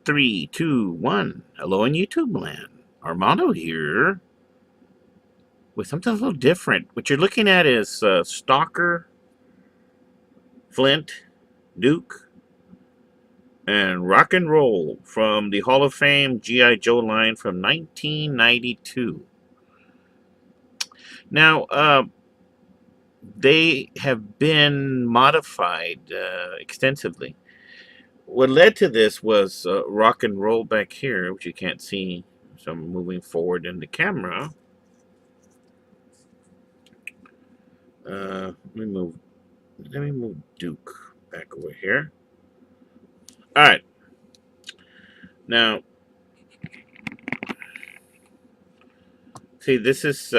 3, 2, 1. Hello in YouTube land. Armando here with something a little different. What you're looking at is Stalker, Flint, Duke, and Rock and Roll from the Hall of Fame G.I. Joe line from 1992. Now, they have been modified extensively. What led to this was Rock and Roll back here, which you can't see. So I'm moving forward in the camera. Let me move Duke back over here. All right. Now, see, this is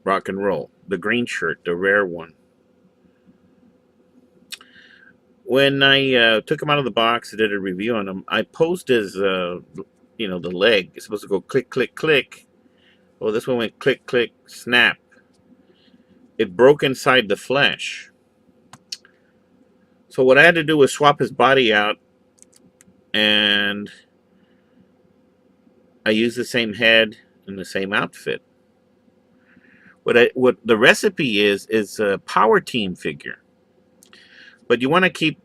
Rock and Roll, the green shirt, the rare one. When I took him out of the box and did a review on him, I posed his, the leg. It's supposed to go click, click, click. Well, this one went click, click, snap. It broke inside the flesh. So what I had to do was swap his body out, and I used the same head and the same outfit. What the recipe is a Power Team figure, but you want to keep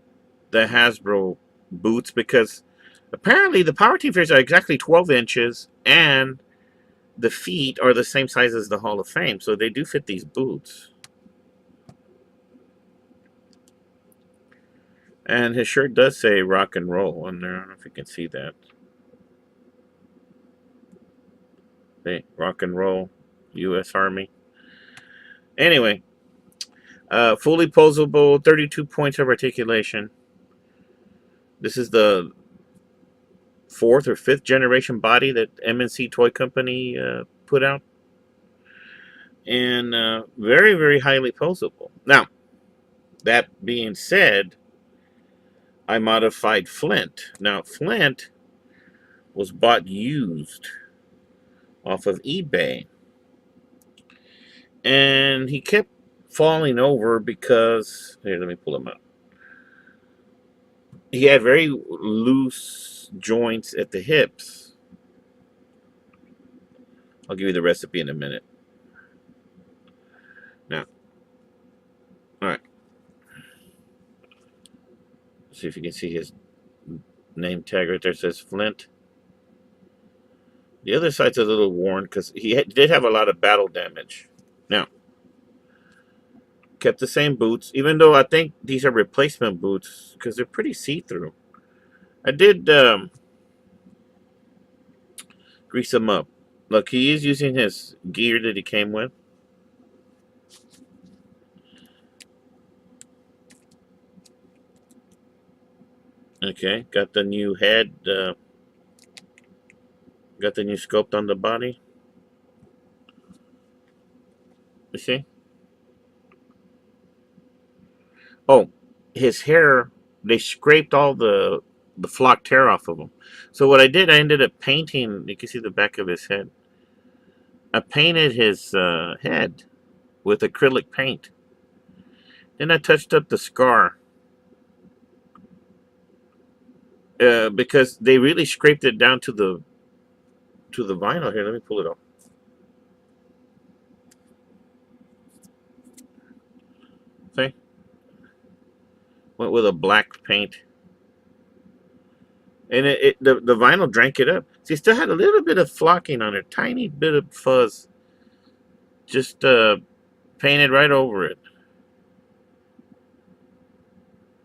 the Hasbro boots because apparently the Power Team figures are exactly 12 inches and the feet are the same size as the Hall of Fame, so they do fit these boots. And his shirt does say Rock and Roll on there. I don't know if you can see that. See, Rock and Roll, U.S. Army. Anyway, fully posable, 32 points of articulation. This is the fourth or fifth generation body that MNC Toy Company put out. And very, very highly posable. Now, that being said, I modified Flint. Now, Flint was bought used off of eBay. And he kept falling over because, here, let me pull him up. He had very loose joints at the hips. I'll give you the recipe in a minute. Now, all right. See if you can see his name tag right there. It says Flint. The other side's a little worn because he did have a lot of battle damage. Now, kept the same boots, even though I think these are replacement boots because they're pretty see-through. I did grease them up. Look, he is using his gear that he came with. Okay, got the new head, got the new sculpt on the body. You see? Oh, his hair, they scraped all the flocked hair off of him. So what I did, I ended up painting, you can see the back of his head. I painted his head with acrylic paint. Then I touched up the scar because they really scraped it down to the vinyl. Here, let me pull it up. See? Went with a black paint. And the vinyl drank it up. See, it still had a little bit of flocking on it, tiny bit of fuzz. Just painted right over it.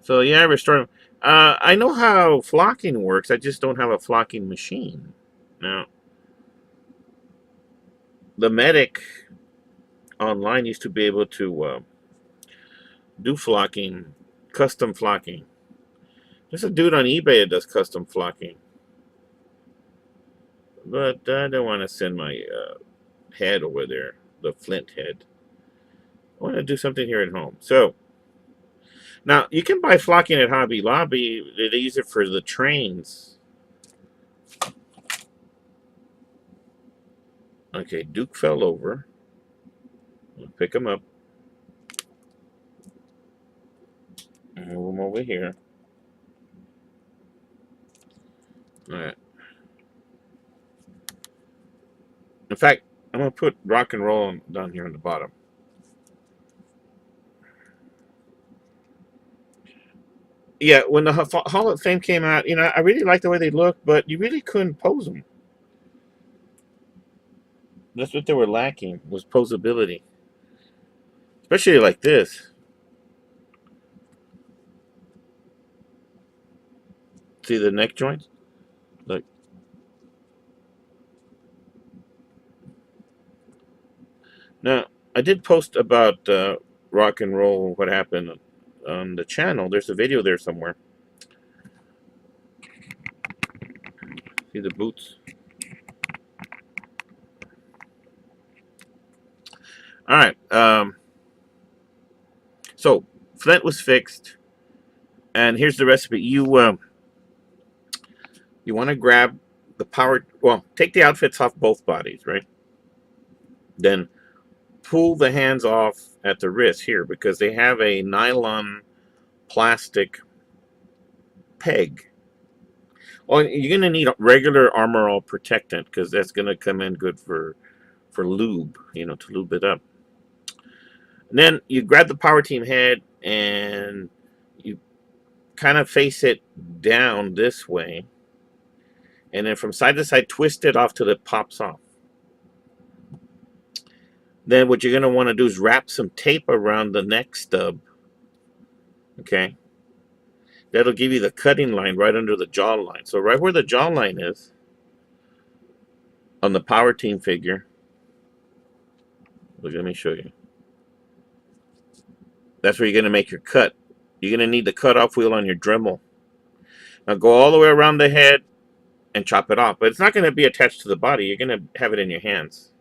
So yeah, I restored them. I know how flocking works. I just don't have a flocking machine. Now, the medic online used to be able to do flocking, custom flocking. There's a dude on eBay that does custom flocking. But I don't want to send my head over there, the Flint head. I want to do something here at home. So, now, you can buy flocking at Hobby Lobby. They use it for the trains. Okay, Duke fell over. I'll pick him up. Move him over here. All right. In fact, I'm gonna put rock and roll down here on the bottom. Yeah, when the Hall of Fame came out, I really liked the way they looked, but you really couldn't pose them. That's what they were lacking, was posability, especially like this. See the neck joints? Look. Now, I did post about rock and roll, what happened on the channel. There's a video there somewhere. See the boots? All right. So Flint was fixed, and here's the recipe. You want to grab the power. Well, take the outfits off both bodies, right? Then pull the hands off at the wrist here because they have a nylon plastic peg. Well, you're gonna need a regular Armor All protectant because that's gonna come in good for lube, to lube it up. And then you grab the power team head and you kind of face it down this way, and then from side to side twist it off till it pops off. Then what you're going to want to do is wrap some tape around the neck stub. Okay, that'll give you the cutting line right under the jawline. So right where the jawline is on the power team figure, look, let me show you. That's where you're going to make your cut. You're going to need the cutoff wheel on your Dremel. Now go all the way around the head and chop it off. But it's not going to be attached to the body. You're going to have it in your hands.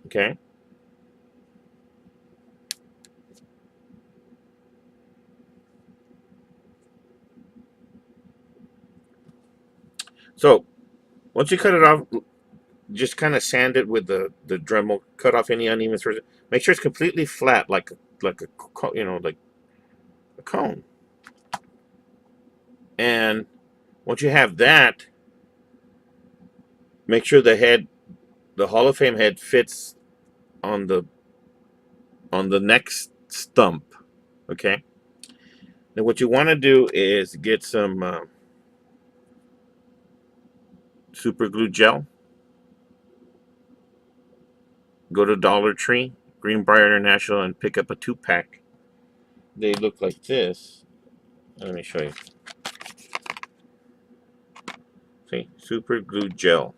Okay? So once you cut it off, just kind of sand it with the Dremel. Cut off any uneven surface. Make sure it's completely flat, like like a cone. And once you have that, make sure the Hall of Fame head fits on the next stump. Okay. Now what you want to do is get some super glue gel. Go to Dollar Tree, Greenbrier International, and pick up a 2-pack. They look like this. Let me show you. See, super glue gel.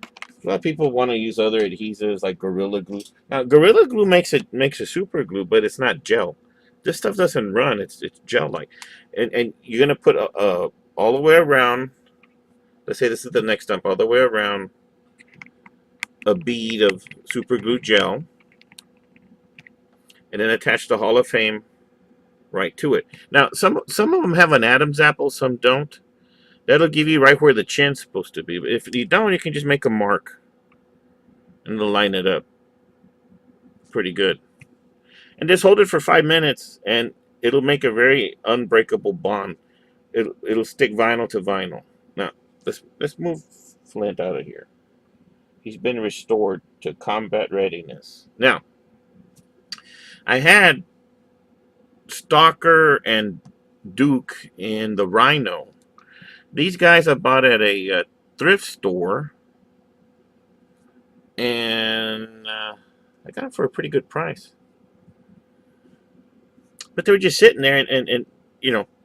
A lot of people want to use other adhesives like Gorilla Glue. Now, Gorilla Glue makes a super glue, but it's not gel. This stuff doesn't run. It's gel like, and you're gonna put all the way around. Let's say this is the next stump. All the way around a bead of super glue gel, and then attach the Hall of Fame right to it. Now, some of them have an Adam's apple, some don't. That'll give you right where the chin's supposed to be. But if you don't, you can just make a mark and it'll line it up pretty good. And just hold it for 5 minutes, and it'll make a very unbreakable bond. It'll stick vinyl to vinyl. Now, let's move Flint out of here. He's been restored to combat readiness. Now, I had Stalker and Duke in the Rhino. These guys I bought at a thrift store, and I got them for a pretty good price. But they were just sitting there, and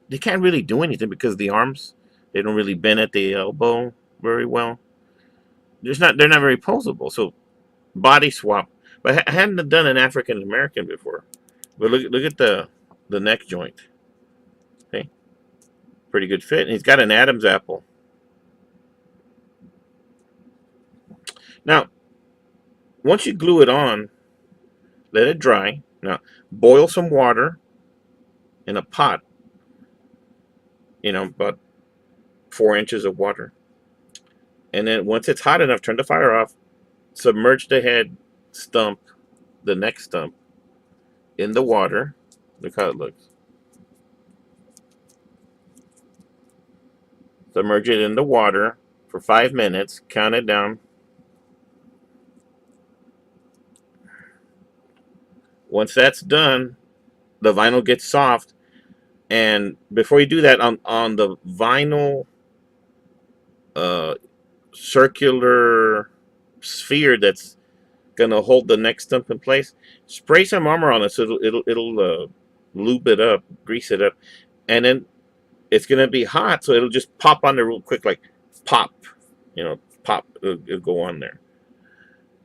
they can't really do anything because the arms, they don't really bend at the elbow very well. They're not very posable. So body swap. But I hadn't done an African American before. But look at the neck joint. Okay, pretty good fit. And he's got an Adam's apple. Now, once you glue it on, let it dry. Now, boil some water in a pot. About 4 inches of water. And then once it's hot enough, turn the fire off. Submerge the head stump, the neck stump, in the water. Look how it looks. Submerge it in the water for 5 minutes. Count it down. Once that's done, the vinyl gets soft. And before you do that, on the vinyl uh, circular sphere that's gonna hold the neck stump in place, spray some armor on it so it'll lube it up, grease it up, and then it's gonna be hot, so it'll just pop on there real quick, like pop, pop. It'll go on there,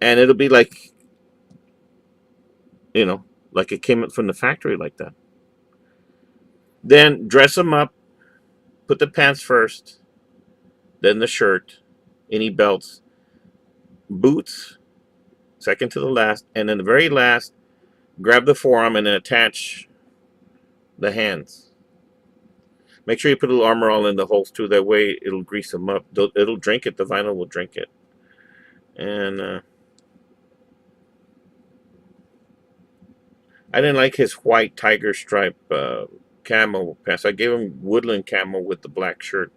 and it'll be like you know like it came from the factory like that. Then dress them up. Put the pants first, then the shirt, any belts, boots, second to the last, and then the very last, grab the forearm and then attach the hands. Make sure you put a little armor all in the holes too. That way it'll grease them up. It'll drink it. The vinyl will drink it. And I didn't like his white tiger stripe camo pants. I gave him woodland camo with the black shirt.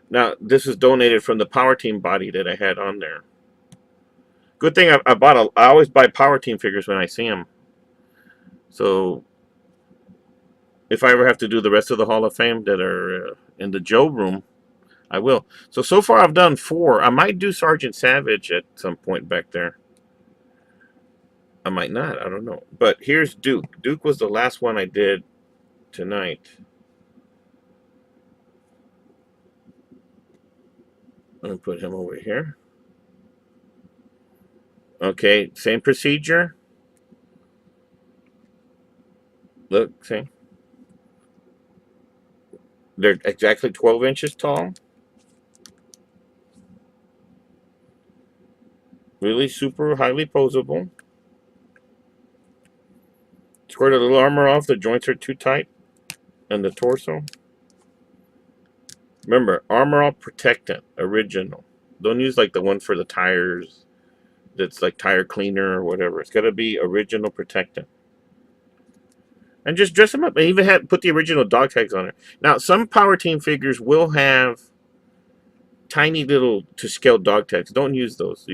Now this is donated from the Power Team body that I had on there. Good thing I bought I always buy Power Team figures when I see them. So if I ever have to do the rest of the Hall of Fame that are in the Joe room, I will. So far I've done 4. I might do Sergeant Savage at some point back there. I might not. I don't know. But here's Duke. Duke was the last one I did tonight. I'm going to put him over here. Okay, same procedure. Look, see? They're exactly 12 inches tall. Really super highly posable. Squirt a little armor off. The joints are too tight. And the torso. Remember, armor all protectant. Original. Don't use like the one for the tires. That's like tire cleaner or whatever. It's got to be original protectant. And just dress them up. I even had put the original dog tags on it. Now, some Power Team figures will have tiny little to scale dog tags. Don't use those.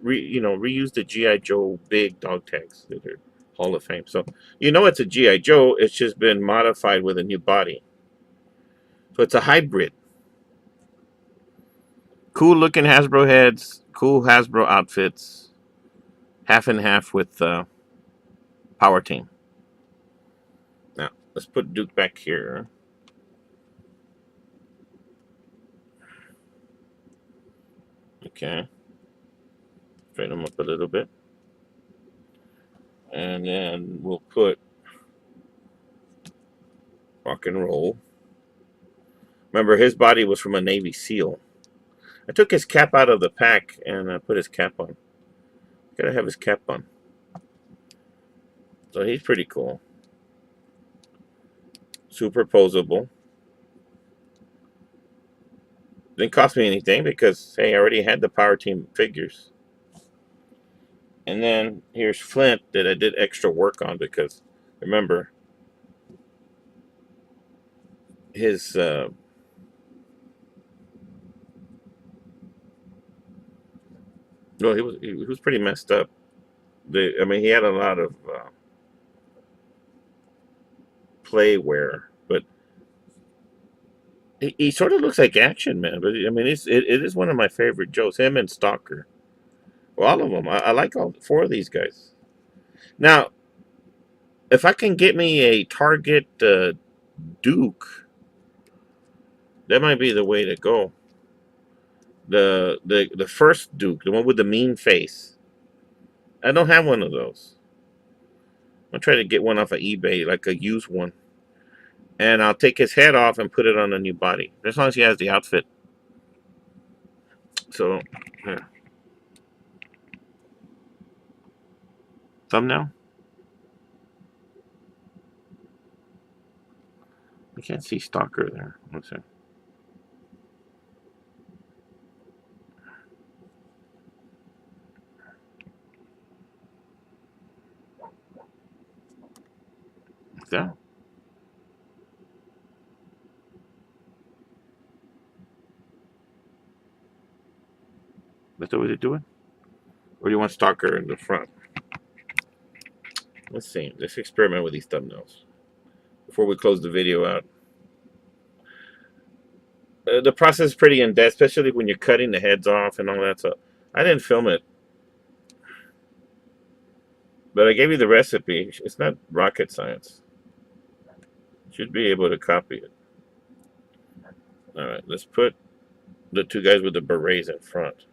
Reuse the G.I. Joe big dog tags that are Hall of Fame. So it's a G.I. Joe. It's just been modified with a new body. So it's a hybrid. Cool looking Hasbro heads. Cool Hasbro outfits. Half and half with Power Team. Now, let's put Duke back here. Okay. Straighten them up a little bit. And then we'll put Rock and Roll. Remember, his body was from a Navy SEAL. I took his cap out of the pack and I put his cap on. Gotta have his cap on. So he's pretty cool. Superposable. Didn't cost me anything because, hey, I already had the Power Team figures. And then here's Flint that I did extra work on because, remember, his he was pretty messed up. He had a lot of play wear, but he sort of looks like Action Man. But it is one of my favorite Joes. Him and Stalker. Well, all of them. I like all 4 of these guys. Now, if I can get me a Target Duke, that might be the way to go. The first Duke, the one with the mean face. I don't have one of those. I'll try to get one off of eBay, like a used one. And I'll take his head off and put it on a new body. As long as he has the outfit. So, here. Thumbnail? I can't see Stalker there. What's that? Yeah. That's the way to do it? Or do you want Stalker in the front? Let's see. Let's experiment with these thumbnails before we close the video out. The process is pretty in-depth, especially when you're cutting the heads off and all that. So I didn't film it, but I gave you the recipe. It's not rocket science. You should be able to copy it. All right, let's put the two guys with the berets in front.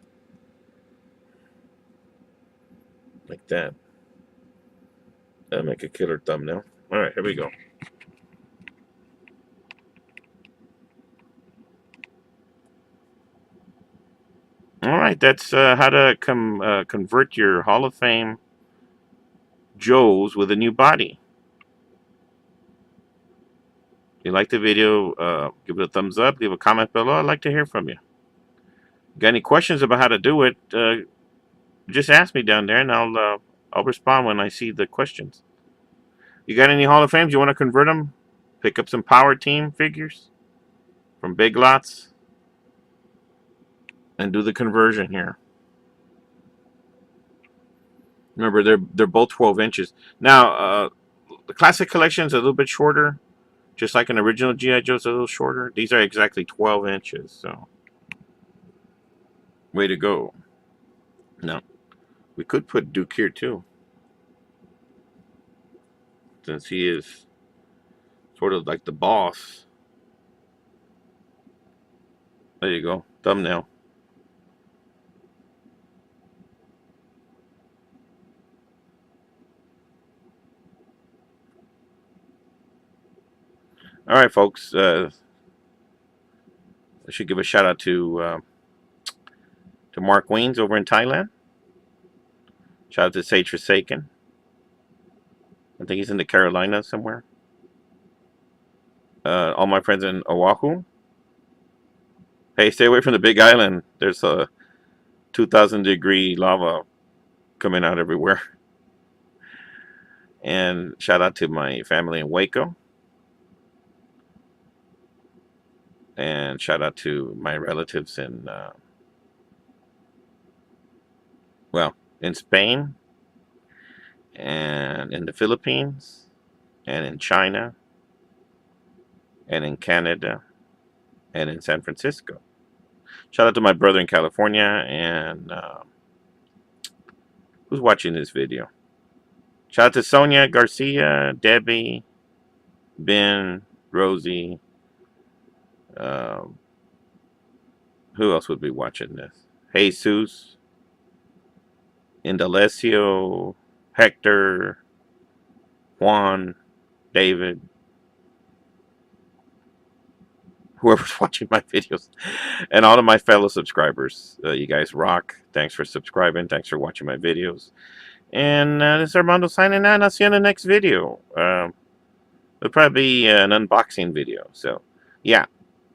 Like that. That'll make a killer thumbnail. All right, here we go. All right, that's how to convert your Hall of Fame Joes with a new body. If you like the video, give it a thumbs up, leave a comment below. I'd like to hear from you. Got any questions about how to do it, just ask me down there, and I'll respond when I see the questions. You got any Hall of Fames? You want to convert them? Pick up some Power Team figures from Big Lots and do the conversion here. Remember, they're both 12 inches. Now, the Classic Collection is a little bit shorter, just like an original G.I. Joe's a little shorter. These are exactly 12 inches, so way to go. Now, we could put Duke here too, since he is sort of like the boss. There you go, thumbnail. All right, folks. I should give a shout out to Mark Weens over in Thailand. Shout out to Sage Forsaken. I think he's in the Carolinas somewhere. All my friends in Oahu. Hey, stay away from the Big Island. There's a 2,000-degree lava coming out everywhere. And shout out to my family in Waco. And shout out to my relatives in, in Spain, and in the Philippines, and in China, and in Canada, and in San Francisco. Shout out to my brother in California, and who's watching this video? Shout out to Sonia, Garcia, Debbie, Ben, Rosie. Who else would be watching this? Jesus, Indalecio, Hector, Juan, David, whoever's watching my videos, and all of my fellow subscribers. You guys rock. Thanks for subscribing. Thanks for watching my videos. And this is Armando signing out, and I'll see you in the next video. It'll probably be an unboxing video. So, yeah.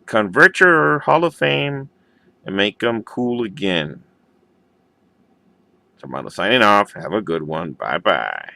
Convert your Hall of Fame and make them cool again. Armando signing off. Have a good one. Bye-bye.